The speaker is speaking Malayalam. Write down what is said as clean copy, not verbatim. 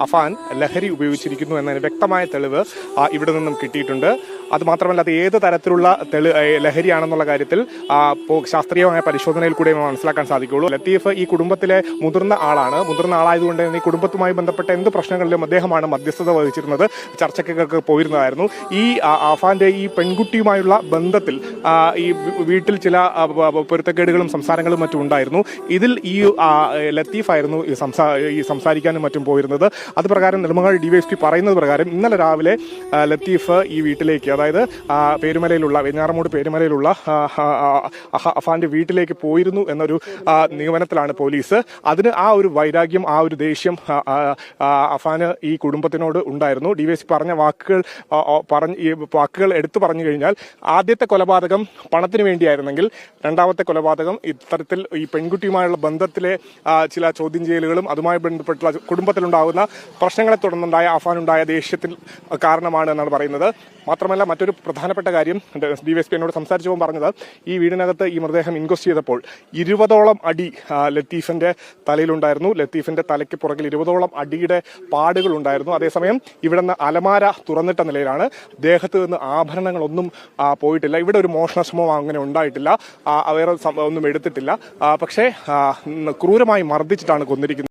അഫാൻ ലഹരി ഉപയോഗിച്ചിരിക്കുന്നു എന്നതിന് വ്യക്തമായ തെളിവ് ഇവിടെ നിന്നും കിട്ടിയിട്ടുണ്ട്. അതുമാത്രമല്ല അത് ഏത് തരത്തിലുള്ള ലഹരിയാണെന്നുള്ള കാര്യത്തിൽ ശാസ്ത്രീയമായ പരിശോധനയിൽ കൂടെ മനസ്സിലാക്കാൻ സാധിക്കുകയുള്ളൂ. ലത്തീഫ് ഈ കുടുംബത്തിലെ മുതിർന്ന ആളായതുകൊണ്ട് തന്നെ ഈ കുടുംബത്തുമായി ബന്ധപ്പെട്ട എന്ത് പ്രശ്നങ്ങളിലും അദ്ദേഹമാണ് മധ്യസ്ഥത വഹിച്ചിരുന്നത്, ചർച്ചയ്ക്കൊക്കെ പോയിരുന്നതായിരുന്നു. ഈ അഫാന്റെ ഈ പെൺകുട്ടിയുമായുള്ള ബന്ധത്തിൽ ഈ വീട്ടിൽ ചില പൊരുത്തക്കേടുകളും സംസാരങ്ങളും മറ്റും ഉണ്ടായിരുന്നു. ഇതിൽ ഈ ലത്തീഫായിരുന്നു ഈ സംസാരിക്കാനും മറ്റും പോയിരുന്നത്. അത് പ്രകാരം നെടുമങ്ങാട് ഡിവൈഎസ്പി പറയുന്നത് പ്രകാരം ഇന്നലെ രാവിലെ ലത്തീഫ് ഈ വീട്ടിലേക്ക്, അതായത് വെഞ്ഞാറമൂട് പേരുമലയിലുള്ള അഫാന്റെ വീട്ടിലേക്ക് പോയിരുന്നു എന്നൊരു നിഗമനത്തിലാണ് പോലീസ്. അതിന് ആ ഒരു വൈരാഗ്യം, ആ ഒരു ദേഷ്യം അഫാന് ഈ കുടുംബത്തിനോട് ഉണ്ടായിരുന്നു. ഡിവൈഎസ്പി പറഞ്ഞ വാക്കുകൾ എടുത്തു പറഞ്ഞു കഴിഞ്ഞാൽ, ആദ്യത്തെ കൊലപാതകം പണത്തിന് വേണ്ടിയായിരുന്നെങ്കിൽ രണ്ടാമത്തെ കൊലപാതകം ഇത്തരത്തിൽ ഈ പെൺകുട്ടിയുമായുള്ള ബന്ധത്തിലെ ചില ചോദ്യം ചെയ്യലുകളും അതുമായി ബന്ധപ്പെട്ടുള്ള കുടുംബത്തിലുണ്ടാകുന്ന പ്രശ്നങ്ങളെ തുടർന്നുണ്ടായ അഫാനുണ്ടായ ദേഷ്യത്തിൽ കാരണമാണ് എന്നാണ് പറയുന്നത്. മാത്രമല്ല മറ്റൊരു പ്രധാനപ്പെട്ട കാര്യം ഡിവൈഎസ്പി എന്നോട് സംസാരിച്ചപ്പോൾ പറഞ്ഞത്, ഈ വീടിനകത്ത് ഈ മൃതദേഹം ഇൻക്വസ്റ്റ് ചെയ്തപ്പോൾ 20ഓളം അടി ലത്തീഫിന്റെ തലയിലുണ്ടായിരുന്നു. ലത്തീഫിന്റെ തലയ്ക്ക് പുറകിൽ 20ഓളം അടിയുടെ പാടുകൾ ഉണ്ടായിരുന്നു. അതേസമയം ഇവിടെ നിന്ന് അലമാര തുറന്നിട്ട നിലയിലാണ്. ദേഹത്ത് നിന്ന് ആഭരണങ്ങളൊന്നും പോയിട്ടില്ല. ഇവിടെ ഒരു മോഷണ ശ്രമം അങ്ങനെ ഉണ്ടായിട്ടില്ല. വേറെ ഒന്നും എടുത്തിട്ടില്ല. പക്ഷേ ക്രൂരമായി മർദ്ദിച്ചിട്ടാണ് കൊന്നിരിക്കുന്നത്.